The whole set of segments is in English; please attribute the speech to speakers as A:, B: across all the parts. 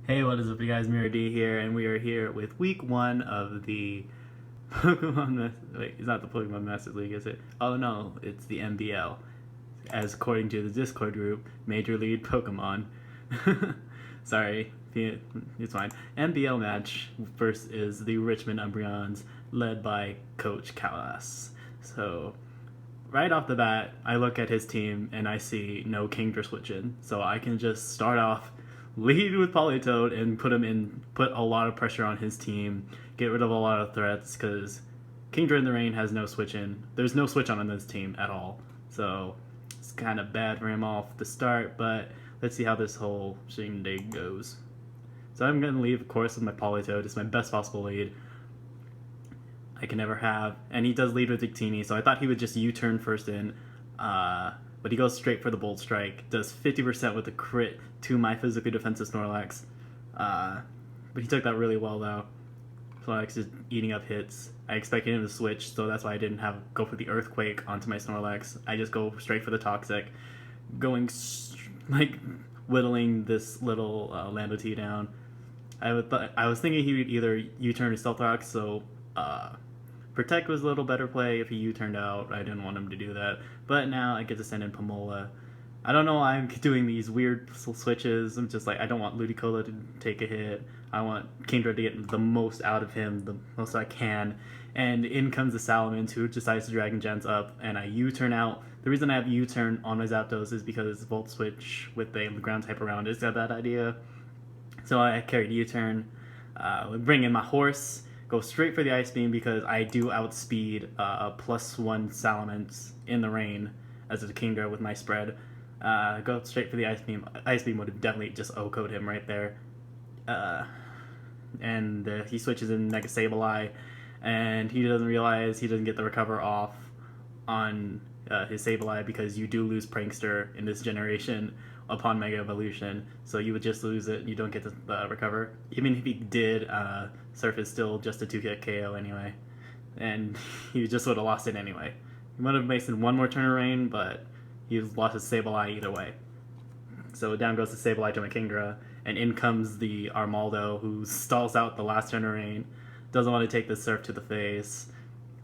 A: Hey, what is up, you guys? Mirror D here, and we are here with week 1 of the Wait, it's not the Pokemon Masters League, is it? Oh no, it's the MBL. As according to the Discord group, Major League Pokemon. Sorry, it's fine. MBL match first is the Richmond Umbreons, led by Coach Callas. So, right off the bat, I look at his team and I see no Kingdra switching, so I can just start off, lead with Politoed, and put a lot of pressure on his team, get rid of a lot of threats because Kingdra in the Rain has no switch in. There's no switch on this team at all, so it's kind of bad for him off the start. But let's see how this whole shindig goes. So I'm gonna leave, of course, with my Politoed. It's my best possible lead I can never have. And he does lead with Victini, so I thought he would just U-turn first in. But he goes straight for the Bolt Strike. Does 50% with a crit to my physically defensive Snorlax. But he took that really well, though. Snorlax is eating up hits. I expected him to switch, so that's why I didn't go for the Earthquake onto my Snorlax. I just go straight for the Toxic. Whittling this little Lando T down. I was thinking he would either U-turn to Stealth Rock, so Protect was a little better play if he U-turned out. I didn't want him to do that. But now I get to send in Pomola. I don't know why I'm doing these weird switches. I'm just like, I don't want Ludicolo to take a hit. I want Kingdra to get the most out of him, the most I can. And in comes the Salamence, who decides to Dragon Gens up, and I U-turn out. The reason I have U-turn on my Zapdos is because Volt Switch with the ground type around is a bad idea. So I carried U-turn, bring in my horse, go straight for the Ice Beam because I do outspeed +1 Salamence in the rain as a Kingdra with my spread. Go straight for the Ice Beam. Ice Beam would have definitely just O-code him right there. And he switches in Mega Sableye, and he doesn't realize he doesn't get the recover off on his Sableye because you do lose Prankster in this generation upon Mega Evolution, so you would just lose it and you don't get to recover. Even if he did, Surf is still just a 2-hit KO anyway, and he just would have lost it anyway. He would have wasted one more turn of rain, but he lost his Sableye either way. So down goes the Sableye to my Kingdra, and in comes the Armaldo, who stalls out the last turn of rain, doesn't want to take the Surf to the face,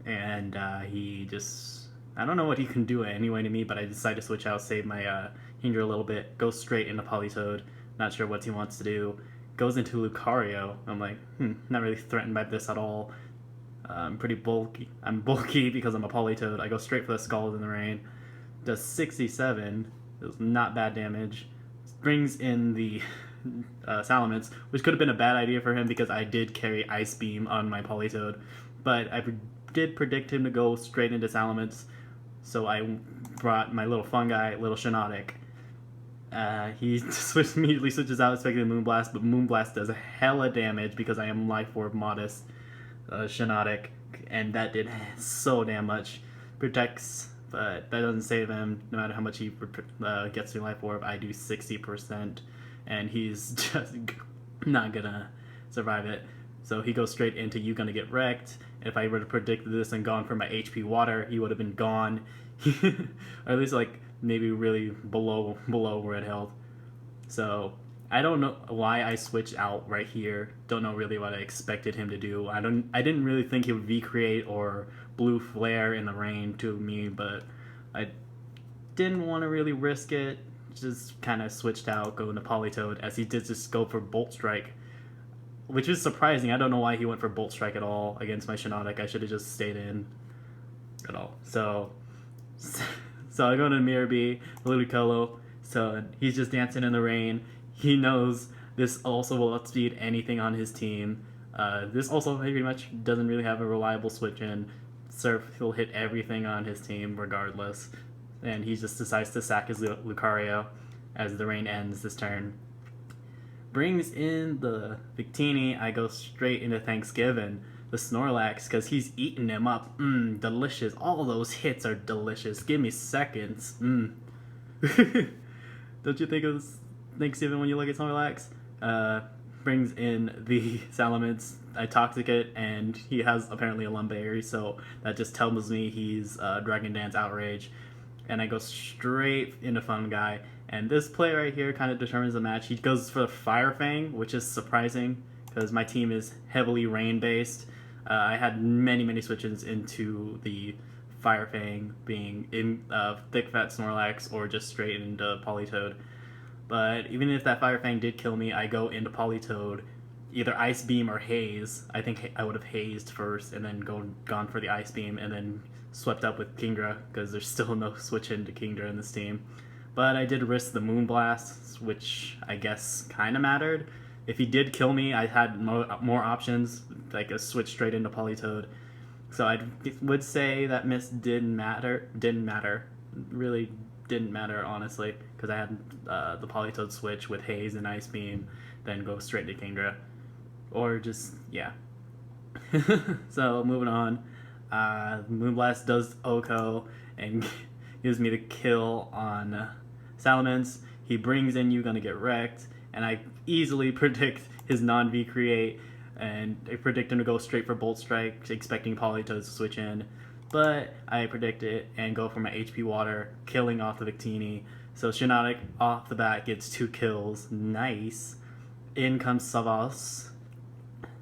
A: and he just... I don't know what he can do anyway to me, but I decide to switch out, save my Kingdra a little bit, go straight into Politoed, not sure what he wants to do, goes into Lucario. I'm like, not really threatened by this at all. I'm pretty bulky. I'm bulky because I'm a Politoed. I go straight for the Scald in the Rain. Does 67. It was not bad damage. Brings in the Salamence, which could have been a bad idea for him because I did carry Ice Beam on my Politoed, but I did predict him to go straight into Salamence, so I brought my little fungi, little Shiinotic. He immediately switches out, expecting Moonblast, but Moonblast does a hella damage because I am Life Orb Modest Shiinotic, and that did so damn much. Protects, but that doesn't save him. No matter how much he gets through Life Orb, I do 60%, and he's just not gonna survive it. So he goes straight into You Gonna Get Wrecked. If I would have predicted this and gone for my HP Water, he would have been gone. Or at least like maybe really below red health. So I don't know why I switched out right here. Don't know really what I expected him to do. I didn't really think he would V-Create or Blue Flare in the rain to me, but I didn't want to really risk it. Just kind of switched out, going to Politoed, as he did just go for Bolt Strike, which is surprising. I don't know why he went for Bolt Strike at all against my Shiinotic. I should have just stayed in at all. So I go to Mirror B, Ludicolo. So he's just dancing in the rain. He knows this also will outspeed anything on his team. This also pretty much doesn't really have a reliable switch in. Surf, he'll hit everything on his team regardless. And he just decides to sack his Lucario as the rain ends this turn. Brings in the Victini. I go straight into Thanksgiving, the Snorlax, because he's eating him up. Delicious. All those hits are delicious. Give me seconds. Don't you think of Thanksgiving when you look at Snorlax? Brings in the Salamence. I Toxic it, and he has apparently a Lumberry, so that just tells me he's Dragon Dance Outrage. And I go straight into Fungi, And this play right here kind of determines the match. He goes for the Fire Fang, which is surprising because my team is heavily rain based. I had many switches into the Fire Fang being in Thick Fat Snorlax or just straight into Politoed. But even if that Fire Fang did kill me, I go into Politoed, either Ice Beam or Haze. I think I would have hazed first and then gone for the Ice Beam and then swept up with Kingdra because there's still no switch into Kingdra in this team. But I did risk the Moonblast, which I guess kind of mattered. If he did kill me, I had more options, like a switch straight into Politoed. So I would say that miss didn't matter. Really didn't matter, honestly, because I had the Politoed switch with Haze and Ice Beam, then go straight to Kingdra. Or just, yeah. So moving on. Moonblast does Oko and gives me the kill on Salamence. He brings in You Gonna Get Wrecked, and I easily predict his non-V create, and I predict him to go straight for Bolt Strike, expecting Politoed to switch in. But I predict it and go for my HP Water, killing off the Victini. So Shiinotic off the bat gets 2 kills. Nice. In comes Savas,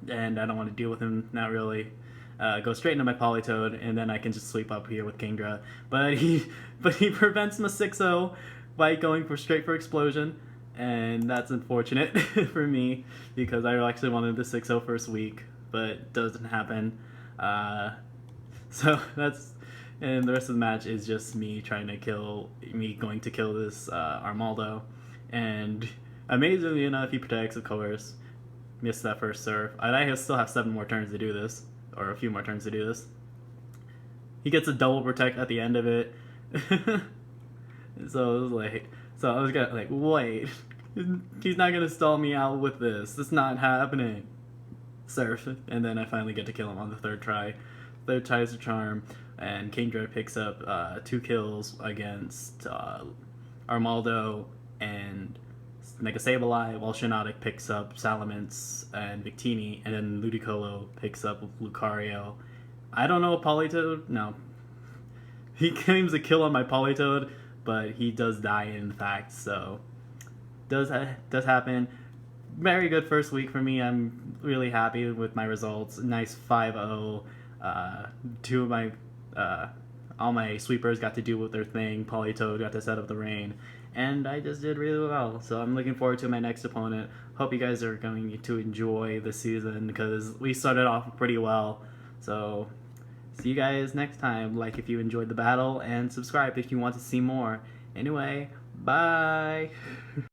A: and I don't want to deal with him, not really. Go straight into my Politoed, and then I can just sweep up here with Kingdra. But he prevents my 6-0 by going straight for Explosion, and that's unfortunate for me because I actually wanted the 6-0 first week, but it doesn't happen. So that's, and the rest of the match is just me going to kill this Armaldo, and amazingly enough, he protects, of course. Missed that first serve. I still have 7 more turns to do this, or a few more turns to do this. He gets a double protect at the end of it. So it was like, so I was like, wait, he's not gonna stall me out with this. It's not happening. Surf, and then I finally get to kill him on the third try. Third try is a charm, and Kingdra picks up 2 kills against Armaldo and Mega Sableye, while Shiinotic picks up Salamence and Victini, and then Ludicolo picks up Lucario. I don't know if Politoed, no. He claims a kill on my Politoed, but he does die in fact, so does happen. Very good first week for me. I'm really happy with my results. Nice 5-0. 2 of my all my sweepers got to do with their thing. Politoed got to set up the rain, and I just did really well. So I'm looking forward to my next opponent. Hope you guys are going to enjoy the season because we started off pretty well. So see you guys next time. Like if you enjoyed the battle, and subscribe if you want to see more. Anyway, bye.